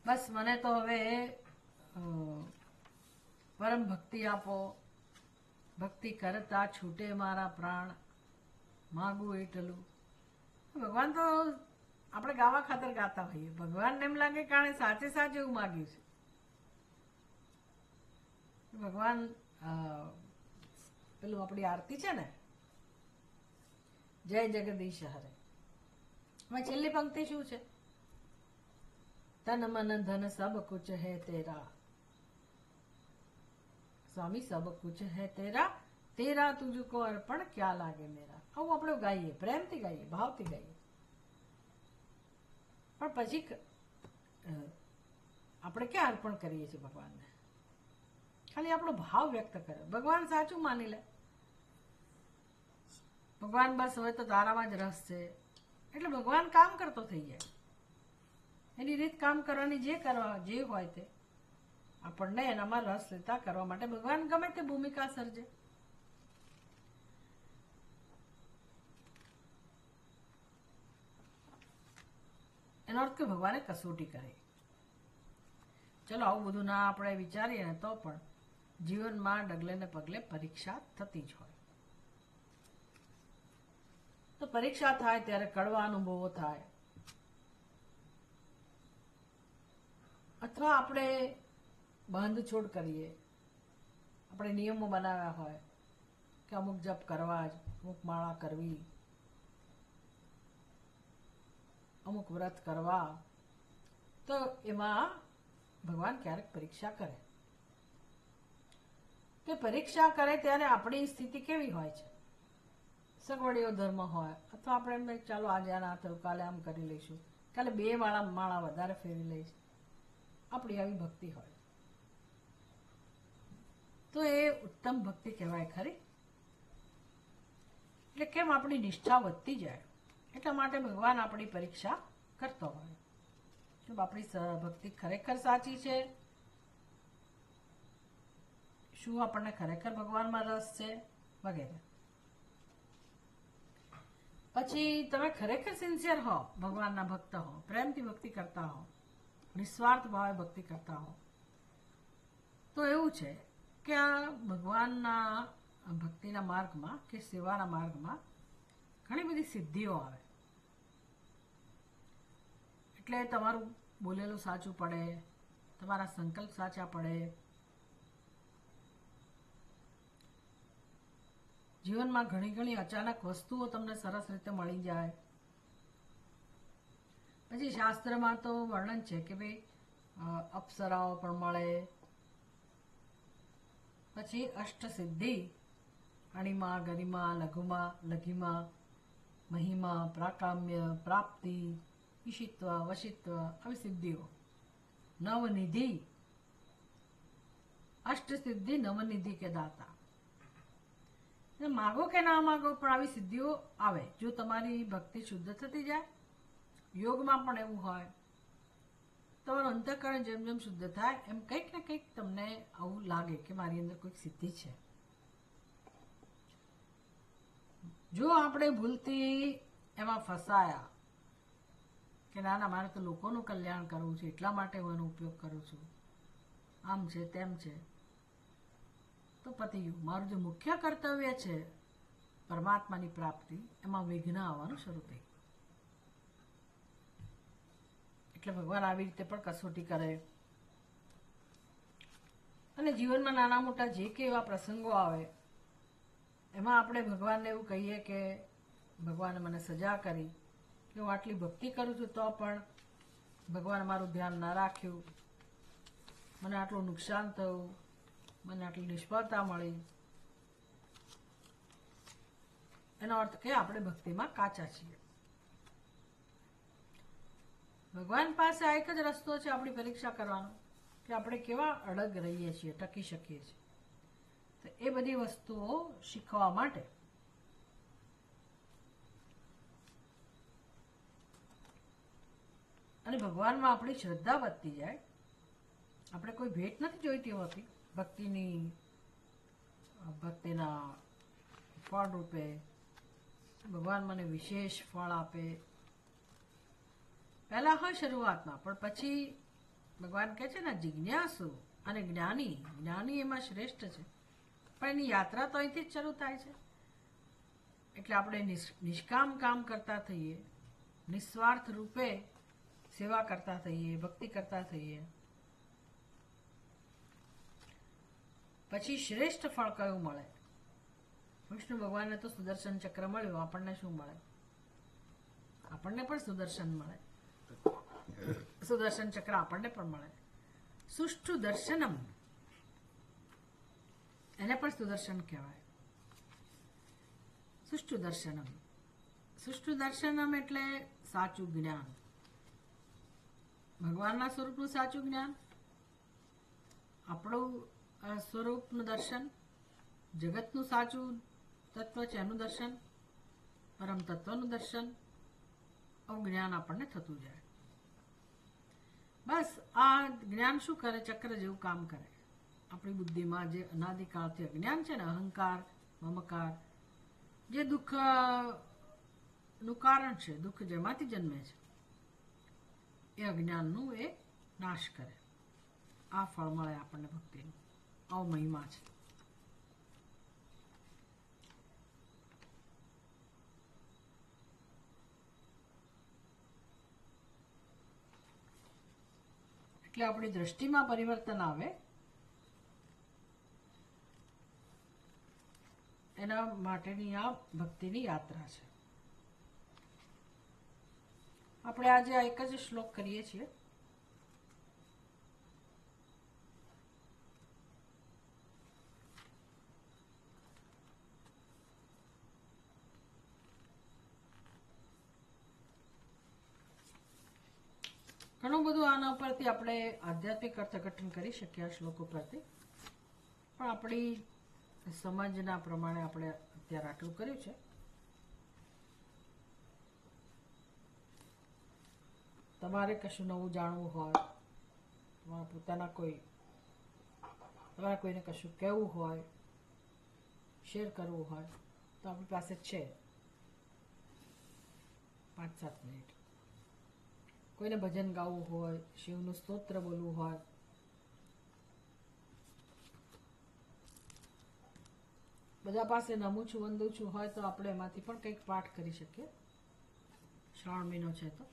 બસ મને તો હવે પરમ ભક્તિ આપો, ભક્તિ કરતા છૂટે મારા પ્રાણ, માગું એટલું. ભગવાન તો આપણે ગાવા ખાતર ગાતા હોઈએ, ભગવાનને એમ લાગે કે આણે સાચે સાચ એવું માગ્યું છે. ભગવાન પેલું આપણી આરતી છે ને, જય જગદીશ હરે, એમાં છેલ્લી પંક્તિ શું છે? તન મન ધન સબ કુછ હૈ તેરા, સ્વામી સબ કુછ હૈ તેરા, તેરા તુજકો અર્પણ ક્યાં લાગે મેરા. આવું આપણે ગાઈએ, પ્રેમથી ગાઈએ, ભાવથી ગાઈએ. પણ પછી આપણે ક્યાં અર્પણ કરીએ છીએ ભગવાનને? ખાલી આપણો ભાવ વ્યક્ત કરે, ભગવાન સાચું માની લે. ભગવાન બસ હવે તો તારામાં જ રસ છે, એટલે ભગવાન કામ કરતો થઈ જાય. એની રીત કામ કરવાની જે હોય તે આપણને એનામાં રસ લેતા કરવા માટે ભગવાન ગમે તે ભૂમિકા સર્જે. એનો અર્થ કે ભગવાને કસોટી કરી. ચલો આવું બધું ના આપણે વિચારીએ ને તો પણ જીવનમાં ડગલે ને પગલે પરીક્ષા થતી જ હોય. તો પરીક્ષા થાય ત્યારે કડવા અનુભવો થાય, અથવા આપણે બાંધછોડ કરીએ, આપણે નિયમો બનાવ્યા હોય કે અમુક જપ કરવા જ, અમુક માળા કરવી, અમુક વ્રત કરવા, તો એમાં ભગવાન ક્યારેક પરીક્ષા કરે. તે પરીક્ષા કરે ત્યારે આપણી સ્થિતિ કેવી હોય છે? સગવડીયો ધર્મ હોય, અથવા આપણે એમ ચાલો આજે આ ના થયું, કાલે આમ કરી લઈશું, કાલે 2 માળા વધારે ફેરી લઈશ, આપણી આવી ભક્તિ હોય તો એ ઉત્તમ ભક્તિ કહેવાય ખરી. એટલે કેમ આપણી નિષ્ઠા વધતી જાય, એટલા માટે ભગવાન આપણી પરીક્ષા કરતો હોય. આપણી ભક્તિ ખરેખર સાચી છે, શું આપણને ખરેખર ભગવાનમાં રસ છે, વગેરે. પછી તમે ખરેખર સિન્સિયર હો, ભગવાનના ભક્ત હો, પ્રેમથી ભક્તિ કરતા હો, નિસ્વાર્થ ભાવે ભક્તિ કરતા હો, તો એવું છે કે આ ભગવાનના ભક્તિના માર્ગમાં કે સેવાના માર્ગમાં ઘણી બધી સિદ્ધિઓ આવે. એટલે તમારું બોલેલું સાચું પડે, તમારા સંકલ્પ સાચા પડે, જીવનમાં ઘણી અચાનક વસ્તુઓ તમને સરસ રીતે મળી જાય. પછી શાસ્ત્રમાં તો વર્ણન છે કે ભાઈ અપ્સરાઓ પણ મળે, પછી અષ્ટસિદ્ધિ, અણિમા, ગરિમા, લઘુમા, લઘિમા, મહિમા, પ્રાકામ્ય, પ્રાપ્તિ, ઈશિત્વ, વશિત્વ, આવી સિદ્ધિઓ. નવનિધિ, અષ્ટસિદ્ધિ નવનિધિ કે દાતા. માગો કે ના માગો પણ આવી સિદ્ધિઓ આવે જો તમારી ભક્તિ શુદ્ધ થતી જાય. યોગમાં પણ એવું હોય, તમારું અંતઃકરણ જેમ જેમ શુદ્ધ થાય એમ કંઈક ને કંઈક તમને આવું લાગે કે મારી અંદર કોઈક સિદ્ધિ છે. જો આપણે ભૂલથી એમાં ફસાયા કે ના મારે તો લોકોનું કલ્યાણ કરવું છે, એટલા માટે હું એનો ઉપયોગ કરું છું, આમ છે તેમ છે, તો પતી ગયું. મારું જે મુખ્ય કર્તવ્ય છે પરમાત્માની પ્રાપ્તિ, એમાં વિઘ્ન આવવાનું શરૂ થઈ. એટલે ભગવાન આવી રીતે પણ કસોટી કરે. અને જીવનમાં નાના મોટા જે કે એવા પ્રસંગો આવે એમાં આપણે ભગવાનને એવું કહીએ કે ભગવાને મને સજા કરી કે હું આટલી ભક્તિ કરું છું તો પણ ભગવાન મારું ધ્યાન ના રાખ્યું, મને આટલું નુકસાન થયું, મને આટલી નિષ્ફળતા મળી. એનો અર્થ કે આપણે ભક્તિમાં કાચા છીએ. ભગવાન પાસે આ એક જ રસ્તો છે આપણી પરીક્ષા કરવાનો કે આપણે કેવા અડગ રહીએ છીએ, ટકી શકીએ છીએ. તો એ બધી વસ્તુઓ શીખવા માટે અને ભગવાનમાં આપણી શ્રદ્ધા વધતી જાય. આપણે કોઈ ભેટ નથી જોઈતી હોતી ભક્તિના ફળ રૂપે. ભગવાન મને વિશેષ ફળ આપે પહેલા હા શરૂઆતમાં, પણ પછી ભગવાન કહે છે ને જિજ્ઞાસુ અને જ્ઞાની એમાં શ્રેષ્ઠ છે. પણ એની યાત્રા તો અહીંથી જ શરૂ થાય છે. એટલે આપણે નિષ્કામ કામ કરતા થઈએ, નિસ્વાર્થ રૂપે સેવા કરતા થઈએ, ભક્તિ કરતા થઈએ. પછી શ્રેષ્ઠ ફળ કયું મળે? વિષ્ણુ ભગવાનને તો સુદર્શન ચક્ર મળ્યું, આપણને શું મળે? આપણને પણ સુદર્શન મળે, સુદર્શન ચક્ર આપણને પણ મળે. સુષ્ઠુ દર્શનમ, એને પણ સુદર્શન કહેવાય. સુષ્ઠુ દર્શનમ એટલે સાચું જ્ઞાન, ભગવાનના સ્વરૂપનું સાચું જ્ઞાન, આપણું સ્વરૂપનું દર્શન, જગતનું સાચું તત્વ છે એનું દર્શન, પરમ તત્વનું દર્શન, આવું જ્ઞાન આપણને થતું જાય. બસ આ જ્ઞાન શું કરે? ચક્ર જેવું કામ કરે. આપણી બુદ્ધિમાં જે અનાદિકાળથી અજ્ઞાન છે ને, અહંકાર, મમકાર, જે દુઃખનું કારણ છે, દુઃખ જેમાંથી જન્મે છે, એ અજ્ઞાનનું એ નાશ કરે. આ ફળ મળે આપણને ભક્તિનું. આવો મહિમા છે. એટલે આપણી દ્રષ્ટિમાં પરિવર્તન આવે, એના માટેની આ ભક્તિની યાત્રા છે. આપણે આજે આ એક જ શ્લોક કરીએ છીએ. ઘણું બધું આના પરથી આપણે આધ્યાત્મિક અર્થઘટન કરી શકીએ આ શ્લોકો પરથી, પણ આપણી સમજના પ્રમાણે આપણે અત્યારે આટલું કર્યું છે. તમારે કશું નવું જાણવું હોય, તમારે કોઈને કશું કહેવું હોય, શેર કરવું હોય, તો આપણી પાસે છે 5-7 મિનિટ. કોઈને ભજન ગાવું હોય, શિવનું સ્તોત્ર બોલવું હોય, બધા પાસે નમું છું વંદું છું હોય, તો આપણે એમાંથી પણ કંઈક પાઠ કરી શકીએ. શ્રાવણ મહિનો છે તો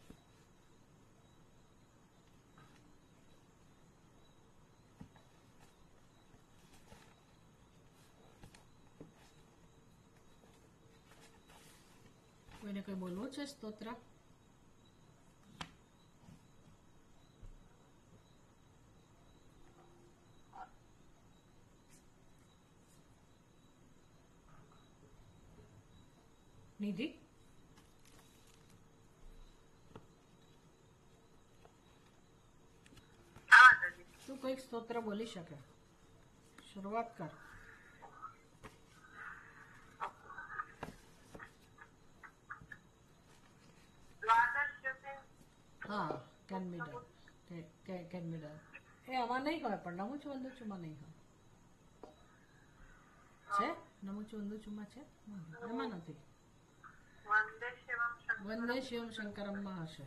કોઈને કંઈ બોલવું છે સ્તોત્ર? નિધિ, તું કોઈક સ્તોત્ર બોલી શકે? શરૂઆત કર. હા, કેન બી ડન. એ આમાં નહીં હોય, પણ નમું છું વંદું છું માં નહીં હોય. છે નમું છું વંદું છું માં છે, એમાં નથી. વંદે શિવમ શંકરમ માં હશે.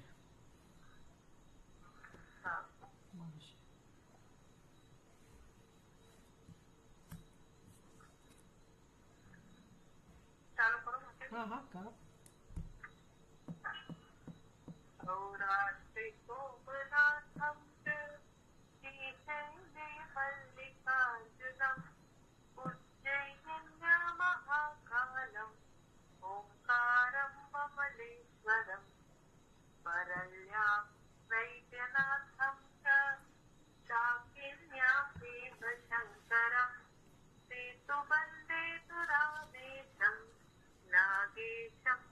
હા હા કરો. नागेशं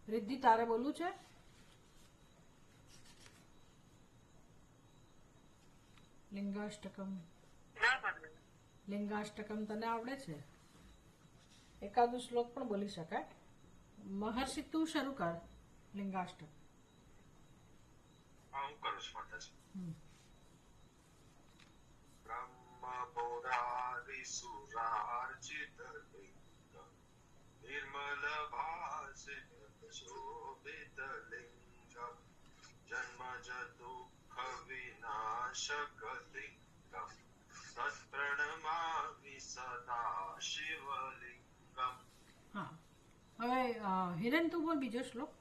રિદ્ધિ તારે બોલવું છે? લિંગાષ્ટકમ લિંગાષ્ટકમ તને આવડે છે? એકાદું શ્લોક પણ બોલી શકાય. મહર્ષિ તું શરૂ કર લિંગાષ્ટક. હું કરું છું માતાજી. બ્રહ્મબોધાદિસુરાર્ચિત નિર્મલ ભાસિત શોભિત લિંગમ જન્મજ દુઃખ વિનાશક લિંગમ તત્પ્રણમામિ સદા શિવલિંગમ. હા, હવે હિરેન તું બોલ બીજો શ્લોક.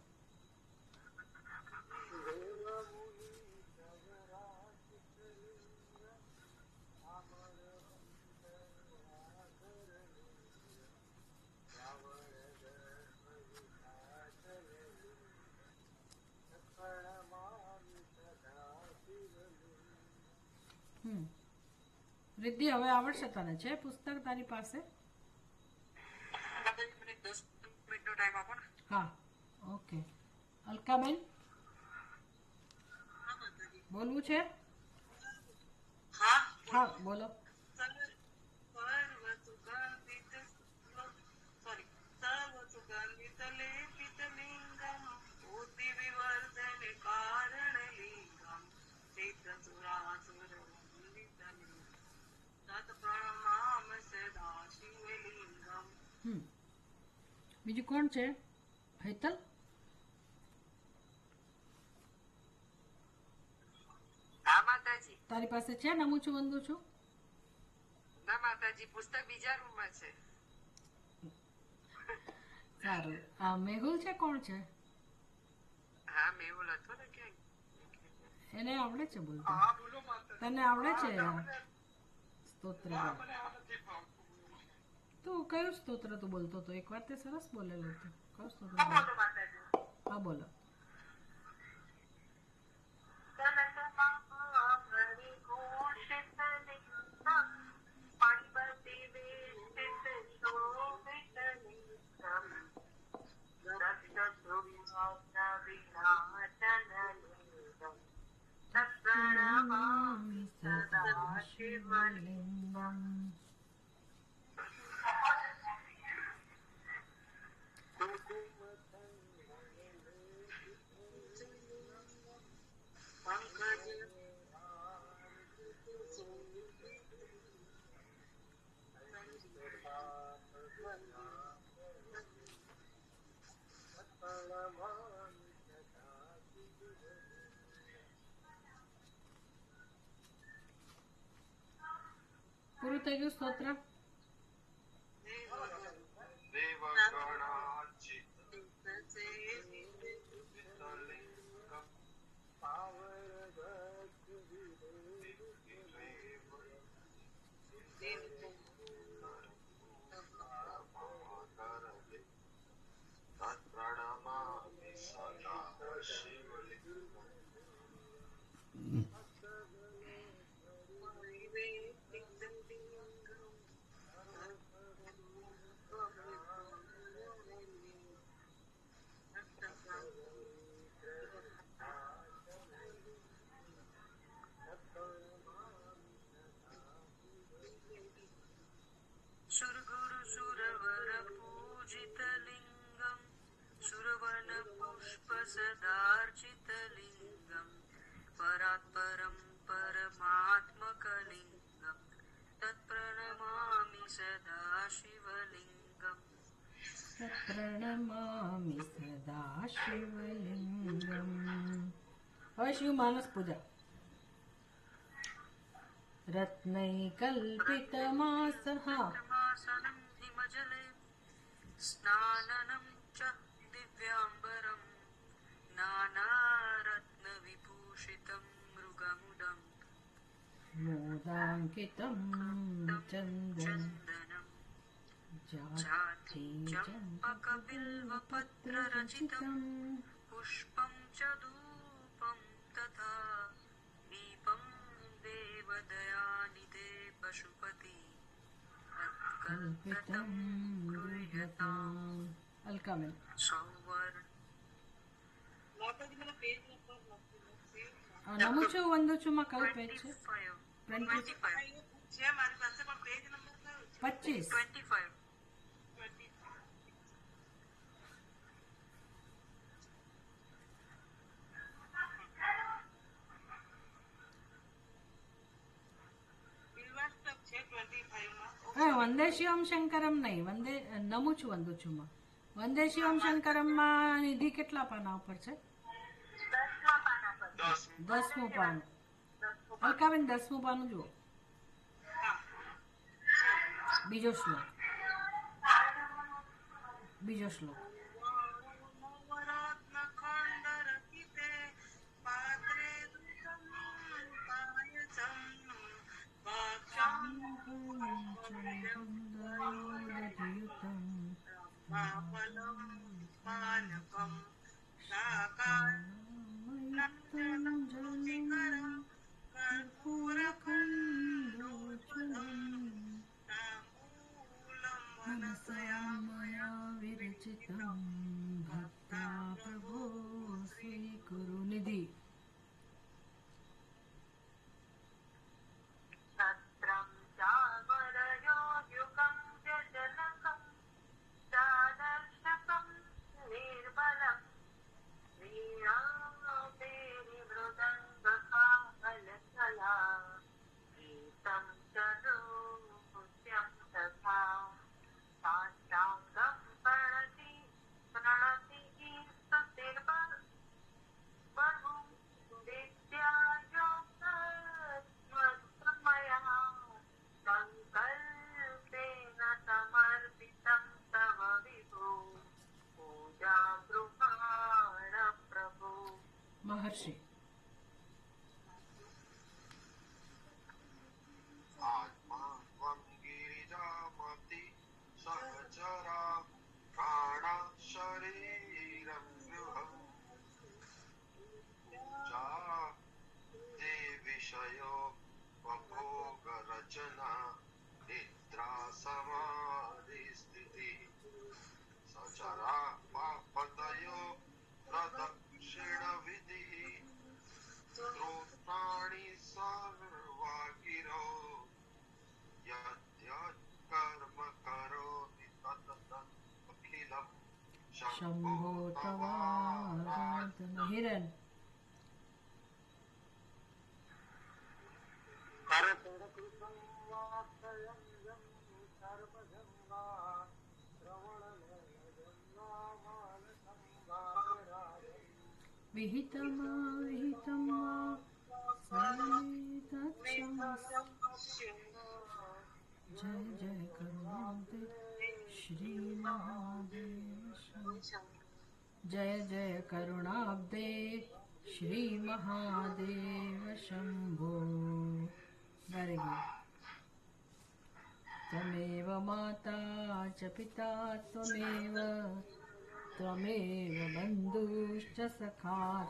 રિદ્ધિ હવે આવડશે તને? છે પુસ્તક તારી પાસે? હા, ઓકે. અલકાબેન બોલવું છે? હા બોલો. બીજું કોણ છે? હેતલ? હા માતાજી. તારી પાસે છે નમું છું વંદુ છું? ના માતાજી, પુસ્તક બીજા રૂમમાં છે. સારું. આ મેહુલ છે? કોણ છે? હા, મેહુલ હતો ને ક્યાંક. એને આવડે છે બોલતા? તને આવડે છે સ્તોત્ર? તું કયું સ્તોત્ર તું બોલતો હતો? એક વાર તે સરસ બોલેલો હતો. કયું સ્તોત્ર? હા બોલો. પ્रणમામિ સદા શિવલિંગમ. પૂરું થઈ ગયું સ્તોત્ર? સુરગુરુ સુરવર પૂજિત લિંગમ સુરવન પુષ્પ સદાર્ચિત લિંગમ પરાત્પરમ પરમાત્મક લિંગમ તત્પ્રણમામિ સદા શિવલિંગમ. પ્रणमामि સદા શિવલિંગમ. હવે શિવ માનસ પૂજા. રત્નૈકલ્પિતમાસઃ હિમજલે સ્નાનનમ ચ દિવ્યાંબરમ નાનારત્ન વિભૂષિતમ મૃગમુદમ મોદાંકિતમ ચંદન ચંદનમ જાતિ ચંપકબિલ્વપત્રરચિતમ પુષ્પમ ચ ધૂપમ તથા દીપમ દેવદયાનિધે પશુપતિ કલ્પિતમ ગૃહ્યતામ. અલકાબેન સૌવર્ણ નમુચુ વંદુચુમાં કયું પેજ છે? 25. 25. વંદે શિવમ શંકરમ નહીં, નમુચુ વંદુચુમાં. વંદે શિવમ શંકરમમાં નિધિ કેટલા પાના ઉપર છે? 10મું પાનું. અલકાબેન 10મું પાનું જુઓ. બીજો શ્લોક. ભક્તા પ્રભો સ્વીકુરુ. નિધિ. સત્રમ ચામરયોયુગમ વ્યજનકમ ચાદર્શકમ નિર્મલમ વીણાપેરી મૃદંગકાલકલા ગીતમ ચનુત્યમ તથા સાષ્ટાંગમ પ્रणति स्तुतिर्बहु विद्यायोगमया संकल्पेन समर्पितं तव विभो पूजा गृहाण प्रभो. મહર્ષિ. आत्मा त्वं गिरिजामति सहचरा प्राणा शरीरं गृहम् ते विषयो वभोगरचना निद्रा समाधिस्थिति सचरा पापतयो प्रदक्षिणविधिः स्त्रोत्राणि सर्वा गिरो यद्यत् कर्म करोति तत् अखिलं શંભો તવારાધન. હિરણ. વિહિતમા વિહિતમા સર્વે તત્ક્ષમસ્વ. જય જય કરુણાબ્દે શ્રી મહાદેવ. જય જય કરુણાબ્દે શ્રી મહાદેવ શંભો. Very good. ત્વમેવ માતા ચ પિતા ત્વમેવ બંધુશ્ચ સખા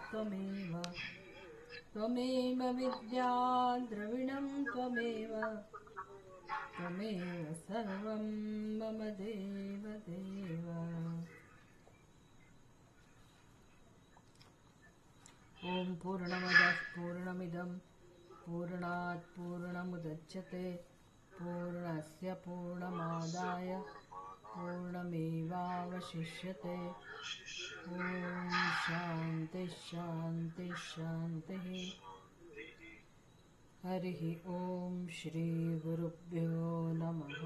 ત્વમેવ વિદ્યા દ્રવિણં ત્વમેવ સર્વં મમ દેવ દેવ. ઓમ પૂર્ણમદઃ પૂર્ણમિદં પૂર્ણાત પૂર્ણમુદચ્યતે પૂર્ણસ્ય પૂર્ણમાદાય પૂર્ણમેવાવશિષ્યતે. ઓમ શાંતિ શાંતિ શાંતિ. હરિ ઓમ શ્રી ગુરુભ્યો નમઃ.